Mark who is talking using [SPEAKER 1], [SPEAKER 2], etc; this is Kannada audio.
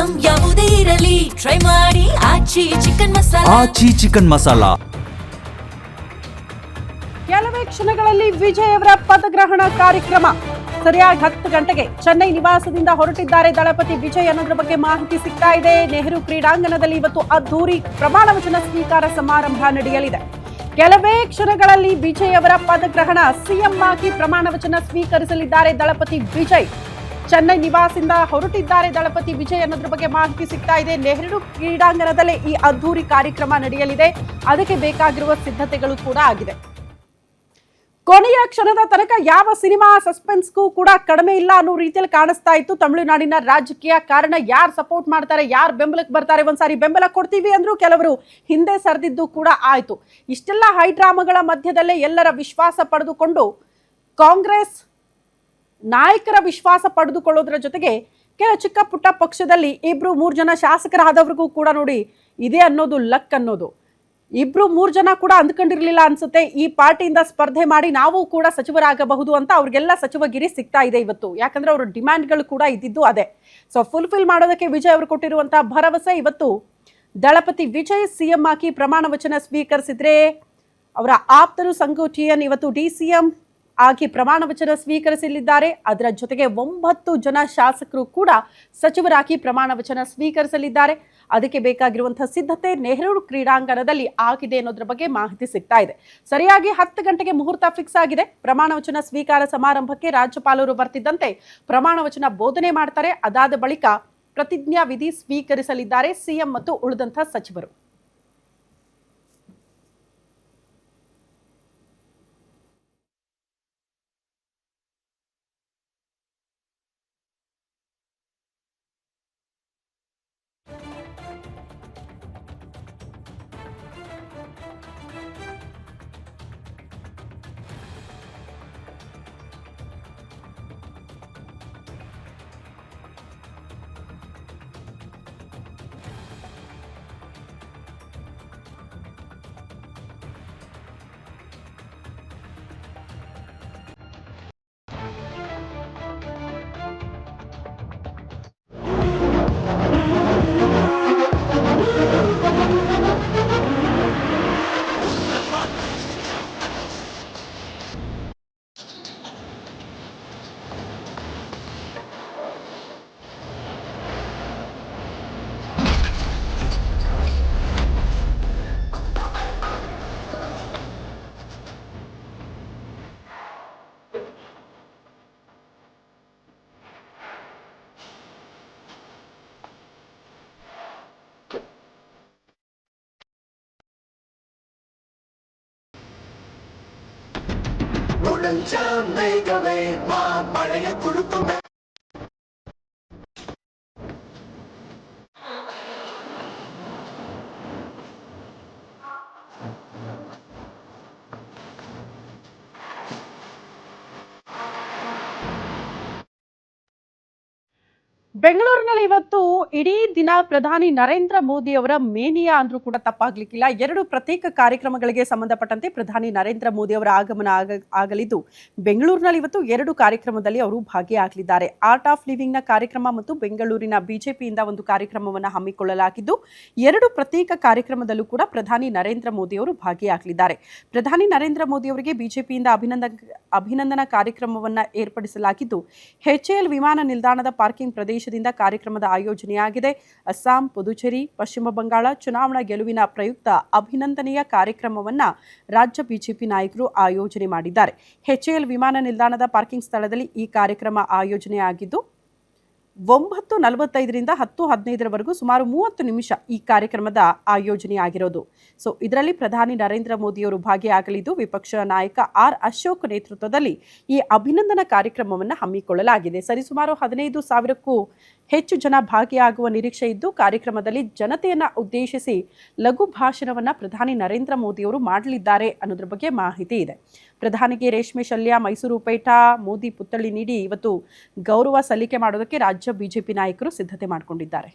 [SPEAKER 1] ಐಟಂ ಯಾವುದೇ ಇರಲಿ ಟ್ರೈ ಮಾಡಿ ಆಚಿ ಚಿಕನ್ ಮಸಾಲಾ.
[SPEAKER 2] ಆಚಿ ಚಿಕನ್ ಮಸಾಲಾ.
[SPEAKER 3] ಕೆಲವೇ ಕ್ಷಣಗಳಲ್ಲಿ ವಿಜಯ್ ಅವರ ಪದಗ್ರಹಣ ಕಾರ್ಯಕ್ರಮ ಸರಿಯಾಗಿ 10 ಗಂಟೆಗೆ ಚೆನ್ನೈ ನಿವಾಸದಿಂದ ಹೊರಟಿದ್ದಾರೆ ದಳಪತಿ ವಿಜಯ್ ಅನ್ನೋದ್ರ ಬಗ್ಗೆ ಮಾಹಿತಿ ಸಿಗ್ತಾ ಇದೆ. ನೆಹರು ಕ್ರೀಡಾಂಗಣದಲ್ಲಿ ಇವತ್ತು ಅದ್ದೂರಿ ಪ್ರಮಾಣ ವಚನ ಸ್ವೀಕಾರ ಸಮಾರಂಭ ನಡೆಯಲಿದೆ. ಕೆಲವೇ ಕ್ಷಣಗಳಲ್ಲಿ ವಿಜಯ್ ಅವರ ಪದಗ್ರಹಣ, ಸಿಎಂ ಆಗಿ ಪ್ರಮಾಣ ವಚನ ಸ್ವೀಕರಿಸಲಿದ್ದಾರೆ ದಳಪತಿ ವಿಜಯ್. ಚೆನ್ನೈ ನಿವಾಸದಿಂದ ಹೊರಟಿದ್ದಾರೆ ದಳಪತಿ ವಿಜಯ್ ಅನ್ನೋದ್ರ ಬಗ್ಗೆ ಮಾಹಿತಿ ಸಿಗ್ತಾ ಇದೆ. ನೆಹರು ಕ್ರೀಡಾಂಗಣದಲ್ಲೇ ಈ ಅದ್ದೂರಿ ಕಾರ್ಯಕ್ರಮ ನಡೆಯಲಿದೆ. ಅದಕ್ಕೆ ಬೇಕಾಗಿರುವ ಸಿದ್ಧತೆಗಳು ಕೂಡ ಆಗಿದೆ. ಕೊನೆಯ ಕ್ಷಣದ ತನಕ ಯಾವ ಸಿನಿಮಾ ಸಸ್ಪೆನ್ಸ್ಗೂ ಕೂಡ ಕಡಿಮೆ ಇಲ್ಲ ಅನ್ನೋ ರೀತಿಯಲ್ಲಿ ಕಾಣಿಸ್ತಾ ಇತ್ತು ತಮಿಳುನಾಡಿನ ರಾಜಕೀಯ. ಕಾರಣ ಯಾರು ಸಪೋರ್ಟ್ ಮಾಡ್ತಾರೆ, ಯಾರು ಬೆಂಬಲಕ್ಕೆ ಬರ್ತಾರೆ, ಒಂದ್ಸಾರಿ ಬೆಂಬಲ ಕೊಡ್ತೀವಿ ಅಂದ್ರೂ ಕೆಲವರು ಹಿಂದೆ ಸರಿದಿದ್ದು ಕೂಡ ಆಯ್ತು. ಇಷ್ಟೆಲ್ಲ ಹೈ ಡ್ರಾಮಾಗಳ ಮಧ್ಯದಲ್ಲೇ ಎಲ್ಲರ ವಿಶ್ವಾಸ ಪಡೆದುಕೊಂಡು ಕಾಂಗ್ರೆಸ್ ನಾಯಕರ ವಿಶ್ವಾಸ ಪಡೆದುಕೊಳ್ಳೋದ್ರ ಜೊತೆಗೆ ಕೆಲ ಚಿಕ್ಕ ಪುಟ್ಟ ಪಕ್ಷದಲ್ಲಿ 2-3 ಜನ ಶಾಸಕರಾದವ್ರಿಗೂ ಕೂಡ ನೋಡಿ ಇದೇ ಅನ್ನೋದು ಲಕ್ ಅನ್ನೋದು. 2-3 ಜನ ಕೂಡ ಅಂದ್ಕೊಂಡಿರ್ಲಿಲ್ಲ ಅನ್ಸುತ್ತೆ ಈ ಪಾರ್ಟಿಯಿಂದ ಸ್ಪರ್ಧೆ ಮಾಡಿ ನಾವು ಕೂಡ ಸಚಿವರಾಗಬಹುದು ಅಂತ. ಅವ್ರಿಗೆಲ್ಲ ಸಚಿವಗಿರಿ ಸಿಗ್ತಾ ಇದೆ ಇವತ್ತು. ಯಾಕಂದ್ರೆ ಅವ್ರ ಡಿಮ್ಯಾಂಡ್ಗಳು ಕೂಡ ಇದ್ದಿದ್ದು ಅದೇ. ಸೊ ಫುಲ್ಫಿಲ್ ಮಾಡೋದಕ್ಕೆ ವಿಜಯ್ ಅವರು ಕೊಟ್ಟಿರುವಂತಹ ಭರವಸೆ. ಇವತ್ತು ದಳಪತಿ ವಿಜಯ್ ಸಿಎಂ ಆಗಿ ಪ್ರಮಾಣ ವಚನ ಸ್ವೀಕರಿಸಿದ್ರೆ ಅವರ ಆಪ್ತರು ಸಂಗು ಟಿಎನ್ ಇವತ್ತು ಡಿಸಿಎಂ ಆಗಿ ಪ್ರಮಾಣ ವಚನ ಸ್ವೀಕರಿಸಲಿದ್ದಾರೆ. ಅದರ ಜೊತೆಗೆ 9 ಜನ ಶಾಸಕರು ಕೂಡ ಸಚಿವರಾಗಿ ಪ್ರಮಾಣ ವಚನ ಸ್ವೀಕರಿಸಲಿದ್ದಾರೆ. ಅದಕ್ಕೆ ಬೇಕಾಗಿರುವಂತಹ ಸಿದ್ಧತೆ ನೆಹರು ಕ್ರೀಡಾಂಗಣದಲ್ಲಿ ಆಗಿದೆ ಅನ್ನೋದ್ರ ಬಗ್ಗೆ ಮಾಹಿತಿ ಸಿಗ್ತಾ ಇದೆ. ಸರಿಯಾಗಿ 10 ಗಂಟೆಗೆ ಮುಹೂರ್ತ ಫಿಕ್ಸ್ ಆಗಿದೆ. ಪ್ರಮಾಣ ವಚನ ಸ್ವೀಕಾರ ಸಮಾರಂಭಕ್ಕೆ ರಾಜ್ಯಪಾಲರು ಬರ್ತಿದ್ದಂತೆ ಪ್ರಮಾಣ ವಚನ ಬೋಧನೆ ಮಾಡ್ತಾರೆ. ಅದಾದ ಬಳಿಕ ಪ್ರತಿಜ್ಞಾ ವಿಧಿ ಸ್ವೀಕರಿಸಲಿದ್ದಾರೆ ಸಿಎಂ ಮತ್ತು ಉಳಿದಂತಹ ಸಚಿವರು.
[SPEAKER 4] ಮಳೆಯ ಕುಳಿತು
[SPEAKER 3] ಬೆಂಗಳೂರಿನಲ್ಲಿ ಇವತ್ತು ಇಡೀ ದಿನ ಪ್ರಧಾನಿ ನರೇಂದ್ರ ಮೋದಿ ಅವರ ಮೇನಿಯಾ ಅಂದ್ರೂ ಕೂಡ ತಪ್ಪಾಗ್ಲಿಕ್ಕಿಲ್ಲ. 2 ಪ್ರತ್ಯೇಕ ಕಾರ್ಯಕ್ರಮಗಳಿಗೆ ಸಂಬಂಧಪಟ್ಟಂತೆ ಪ್ರಧಾನಿ ನರೇಂದ್ರ ಮೋದಿ ಅವರ ಆಗಮನ ಆಗಲಿದ್ದು ಬೆಂಗಳೂರಿನಲ್ಲಿ ಇವತ್ತು 2 ಕಾರ್ಯಕ್ರಮದಲ್ಲಿ ಅವರು ಭಾಗಿಯಾಗಲಿದ್ದಾರೆ. ಆರ್ಟ್ ಆಫ್ ಲಿವಿಂಗ್ ನ ಕಾರ್ಯಕ್ರಮ ಮತ್ತು ಬೆಂಗಳೂರಿನ ಬಿಜೆಪಿಯಿಂದ ಒಂದು ಕಾರ್ಯಕ್ರಮವನ್ನು ಹಮ್ಮಿಕೊಳ್ಳಲಾಗಿದ್ದು 2 ಪ್ರತ್ಯೇಕ ಕಾರ್ಯಕ್ರಮದಲ್ಲೂ ಕೂಡ ಪ್ರಧಾನಿ ನರೇಂದ್ರ ಮೋದಿ ಅವರು ಭಾಗಿಯಾಗಲಿದ್ದಾರೆ. ಪ್ರಧಾನಿ ನರೇಂದ್ರ ಮೋದಿ ಅವರಿಗೆ ಬಿಜೆಪಿಯಿಂದ ಅಭಿನಂದನಾ ಕಾರ್ಯಕ್ರಮವನ್ನು ಏರ್ಪಡಿಸಲಾಗಿದ್ದು HAL ವಿಮಾನ ನಿಲ್ದಾಣದ ಪಾರ್ಕಿಂಗ್ ಪ್ರದೇಶದಿಂದ ಕಾರ್ಯಕ್ರಮದ ಆಯೋಜನೆಯಾಗಿದೆ. ಅಸ್ಸಾಂ, ಪುದುಚೇರಿ, ಪಶ್ಚಿಮ ಬಂಗಾಳ ಚುನಾವಣಾ ಗೆಲುವಿನ ಪ್ರಯುಕ್ತ ಅಭಿನಂದನೆಯ ಕಾರ್ಯಕ್ರಮವನ್ನ ರಾಜ್ಯ ಬಿಜೆಪಿ ನಾಯಕರು ಆಯೋಜನೆ ಮಾಡಿದ್ದಾರೆ. HAL ವಿಮಾನ ನಿಲ್ದಾಣದ ಪಾರ್ಕಿಂಗ್ ಸ್ಥಳದಲ್ಲಿ ಈ ಕಾರ್ಯಕ್ರಮ ಆಯೋಜನೆಯಾಗಿದ್ದು 9:45ರಿಂದ 10:15ರವರೆಗೂ ಸುಮಾರು 30 ನಿಮಿಷ ಈ ಕಾರ್ಯಕ್ರಮದ ಆಯೋಜನೆಯಾಗಿರೋದು. ಸೊ ಇದರಲ್ಲಿ ಪ್ರಧಾನಿ ನರೇಂದ್ರ ಮೋದಿಯವರು ಭಾಗಿಯಾಗಲಿದ್ದು ವಿಪಕ್ಷ ನಾಯಕ ಆರ್ ಅಶೋಕ್ ನೇತೃತ್ವದಲ್ಲಿ ಈ ಅಭಿನಂದನಾ ಕಾರ್ಯಕ್ರಮವನ್ನು ಹಮ್ಮಿಕೊಳ್ಳಲಾಗಿದೆ. ಸರಿಸುಮಾರು 15,000ಕ್ಕೂ ಹೆಚ್ಚು ಜನ ಭಾಗಿಯಾಗುವ ನಿರೀಕ್ಷೆ ಇದ್ದು ಕಾರ್ಯಕ್ರಮದಲ್ಲಿ ಜನತೆಯನ್ನ ಉದ್ದೇಶಿಸಿ ಲಘು ಭಾಷಣವನ್ನ ಪ್ರಧಾನಿ ನರೇಂದ್ರ ಮೋದಿಯವರು ಮಾಡಲಿದ್ದಾರೆ ಅನ್ನೋದ್ರ ಬಗ್ಗೆ ಮಾಹಿತಿ ಇದೆ. ಪ್ರಧಾನಿಗೆ ರೇಷ್ಮೆ ಶಲ್ಯ, ಮೈಸೂರು ಪೇಟ, ಮೋದಿ ಪುತ್ಥಳಿ ನೀಡಿ ಇವತ್ತು ಗೌರವ ಸಲ್ಲಿಕೆ ಮಾಡೋದಕ್ಕೆ ರಾಜ್ಯ ಬಿಜೆಪಿ ನಾಯಕರು ಸಿದ್ಧತೆ ಮಾಡಿಕೊಂಡಿದ್ದಾರೆ.